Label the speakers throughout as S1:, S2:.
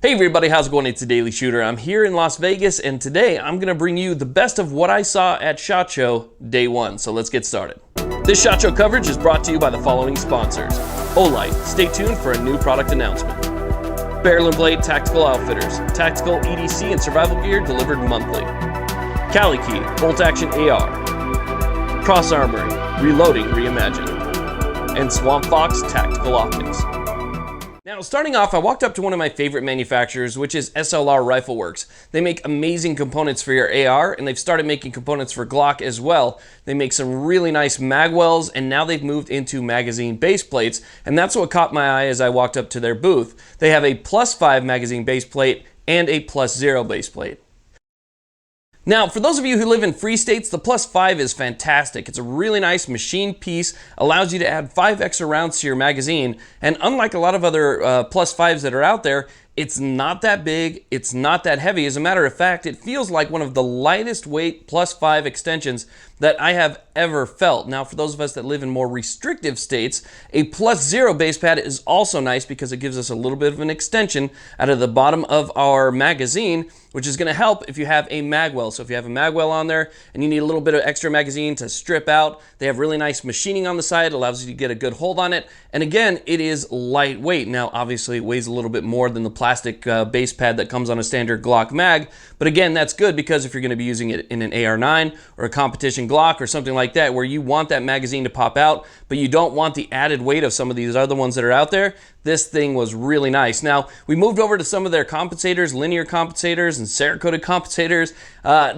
S1: Hey everybody, how's it going? It's a Daily Shooter. I'm here in Las Vegas, and today I'm going to bring you the best of what I saw at SHOT Show Day 1. So let's get started. This SHOT Show coverage is brought to you by the following sponsors. Agilite, stay tuned for a new product announcement. Barrel and Blade Tactical Outfitters, tactical EDC and survival gear delivered monthly. Cali Key, bolt action AR. Cross Armory, reloading reimagined. And Swamp Fox Tactical Optics. Now, starting off, I walked up to one of my favorite manufacturers, which is SLR Rifleworks. They make amazing components for your AR, and they've started making components for Glock as well. They make some really nice magwells, and now they've moved into magazine base plates, and that's what caught my eye as I walked up to their booth. They have a +5 magazine base plate and a +0 base plate. Now, for those of you who live in free states, the +5 is fantastic. It's a really nice machine piece, allows you to add 5 extra rounds to your magazine, and unlike a lot of other +5s that are out there, it's not that big, it's not that heavy. As a matter of fact, it feels like one of the lightest weight +5 extensions that I have ever felt. Now, for those of us that live in more restrictive states, a +0 base pad is also nice because it gives us a little bit of an extension out of the bottom of our magazine, which is going to help if you have a magwell. So if you have a magwell on there and you need a little bit of extra magazine to strip out, they have really nice machining on the side, allows you to get a good hold on it. And again, it is lightweight. Now, obviously it weighs a little bit more than the plastic base pad that comes on a standard Glock mag. But again, that's good because if you're going to be using it in an AR-9 or a competition Glock or something like that where you want that magazine to pop out, but you don't want the added weight of some of these other ones that are out there, this thing was really nice. Now, we moved over to some of their compensators, linear compensators and Cerakoted compensators.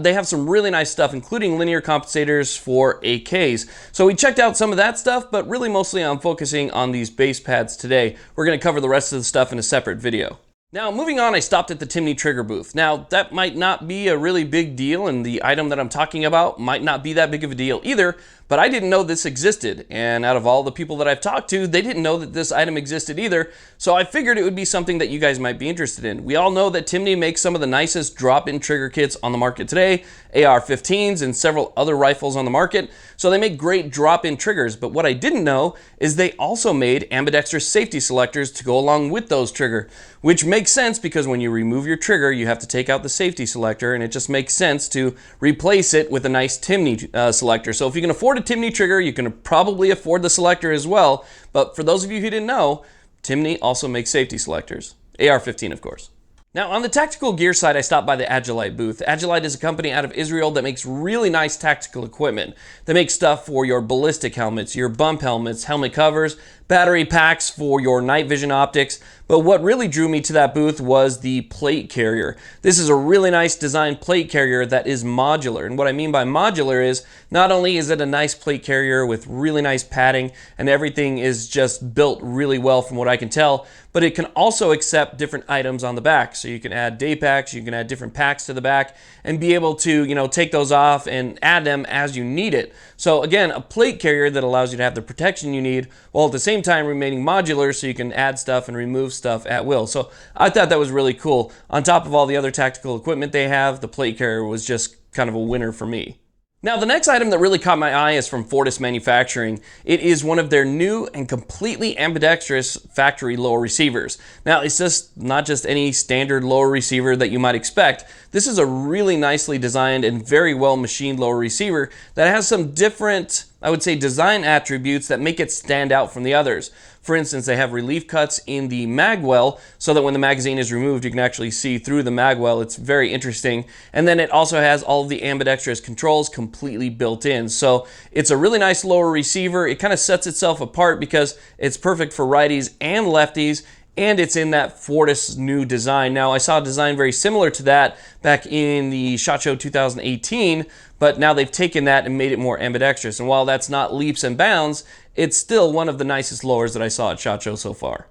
S1: They have some really nice stuff, including linear compensators for AKs. So we checked out some of that stuff, but really mostly I'm focusing on these base pads today. We're going to cover the rest of the stuff in a separate video. Now, moving on, I stopped at the Timney trigger booth. Now, that might not be a really big deal, and the item that I'm talking about might not be that big of a deal either, but I didn't know this existed, and out of all the people that I've talked to, they didn't know that this item existed either, so I figured it would be something that you guys might be interested in. We all know that Timney makes some of the nicest drop-in trigger kits on the market today, AR-15s and several other rifles on the market, so they make great drop-in triggers, but what I didn't know is they also made ambidextrous safety selectors to go along with those trigger, which makes sense because when you remove your trigger, you have to take out the safety selector, and it just makes sense to replace it with a nice Timney selector. So if you can afford a Timney trigger, you can probably afford the selector as well. But for those of you who didn't know, Timney also makes safety selectors. AR-15, of course. Now, on the tactical gear side, I stopped by the Agilite booth. Agilite is a company out of Israel that makes really nice tactical equipment. They make stuff for your ballistic helmets, your bump helmets, helmet covers, battery packs for your night vision optics. But what really drew me to that booth was the plate carrier. This is a really nice design plate carrier that is modular. And what I mean by modular is not only is it a nice plate carrier with really nice padding and everything is just built really well from what I can tell, but it can also accept different items on the back. So you can add day packs, you can add different packs to the back and be able to, take those off and add them as you need it. So again, a plate carrier that allows you to have the protection you need while at the same time remaining modular so you can add stuff and remove stuff at will. So I thought that was really cool. On top of all the other tactical equipment they have, the plate carrier was just kind of a winner for me. Now, the next item that really caught my eye is from Fortis Manufacturing. It is one of their new and completely ambidextrous factory lower receivers. Now, it's just not just any standard lower receiver that you might expect. This is a really nicely designed and very well machined lower receiver that has some different, I would say, design attributes that make it stand out from the others. For instance, they have relief cuts in the magwell so that when the magazine is removed, you can actually see through the magwell. It's very interesting. And then it also has all of the ambidextrous controls completely built in. So it's a really nice lower receiver. It kind of sets itself apart because it's perfect for righties and lefties, and it's in that Fortis new design. Now, I saw a design very similar to that back in the SHOT Show 2018, but now they've taken that and made it more ambidextrous. And while that's not leaps and bounds, it's still one of the nicest lowers that I saw at SHOT Show so far.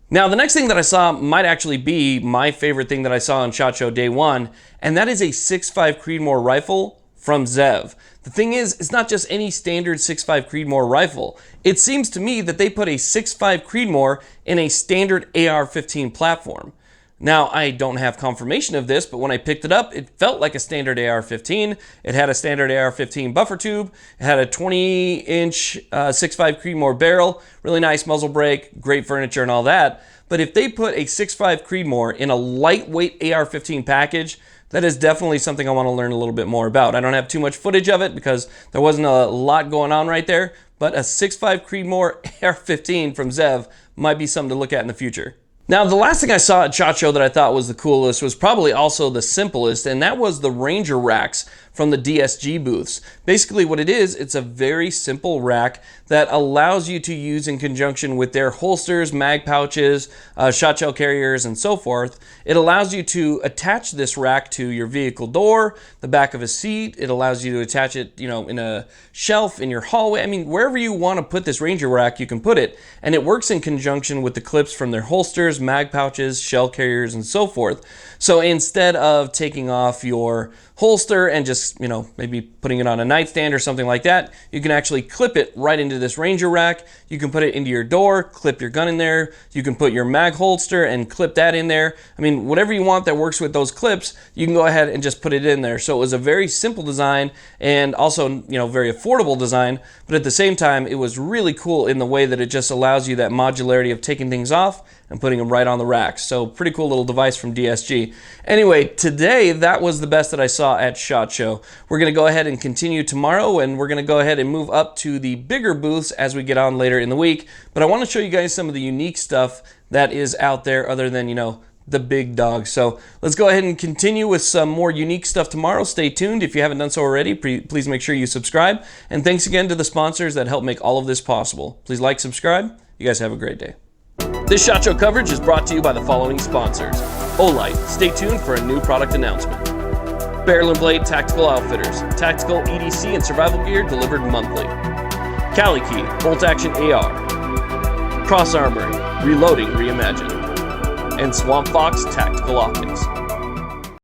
S1: Now, the next thing that I saw might actually be my favorite thing that I saw on SHOT Show Day 1, and that is a 6.5 Creedmoor rifle from Zev. The thing is, it's not just any standard 6.5 Creedmoor rifle. It seems to me that they put a 6.5 Creedmoor in a standard AR-15 platform. Now, I don't have confirmation of this, but when I picked it up, it felt like a standard AR-15. It had a standard AR-15 buffer tube. It had a 20-inch 6.5 Creedmoor barrel, really nice muzzle brake, great furniture and all that. but if they put a 6.5 Creedmoor in a lightweight AR-15 package, that is definitely something I want to learn a little bit more about. I don't have too much footage of it because there wasn't a lot going on right there, but a 6.5 Creedmoor AR-15 from Zev might be something to look at in the future. Now, the last thing I saw at SHOT Show that I thought was the coolest was probably also the simplest, and that was the Ranger Racks from the DSG booths. Basically what it is, it's a very simple rack that allows you to use in conjunction with their holsters, mag pouches, shot shell carriers, and so forth. It allows you to attach this rack to your vehicle door, the back of a seat. It allows you to attach it, you know, in a shelf, in your hallway. I mean, wherever you want to put this Ranger rack, you can put it. And it works in conjunction with the clips from their holsters, mag pouches, shell carriers, and so forth. So instead of taking off your holster and just, you know, maybe putting it on a nightstand or something like that, you can actually clip it right into this Ranger rack. You can put it into your door, clip your gun in there. You can put your mag holster and clip that in there. I mean, whatever you want that works with those clips, you can go ahead and just put it in there. So it was a very simple design and also, you know, very affordable design, but at the same time, it was really cool in the way that it just allows you that modularity of taking things off and putting them right on the racks. So pretty cool little device from DSG. Anyway, today that was the best that I saw at SHOT Show. We're going to go ahead and continue tomorrow, and we're going to go ahead and move up to the bigger booths as we get on later in the week. But I want to show you guys some of the unique stuff that is out there other than, you know, the big dogs. So let's go ahead and continue with some more unique stuff tomorrow. Stay tuned. If you haven't done so already, please make sure you subscribe. And thanks again to the sponsors that help make all of this possible. Please like, subscribe. You guys have a great day. This SHOT Show coverage is brought to you by the following sponsors. Agilite, stay tuned for a new product announcement. Barrel and Blade Tactical Outfitters, tactical EDC and survival gear delivered monthly. Cali Key, bolt action AR. Cross Armory, reloading reimagined. And Swamp Fox Tactical Optics.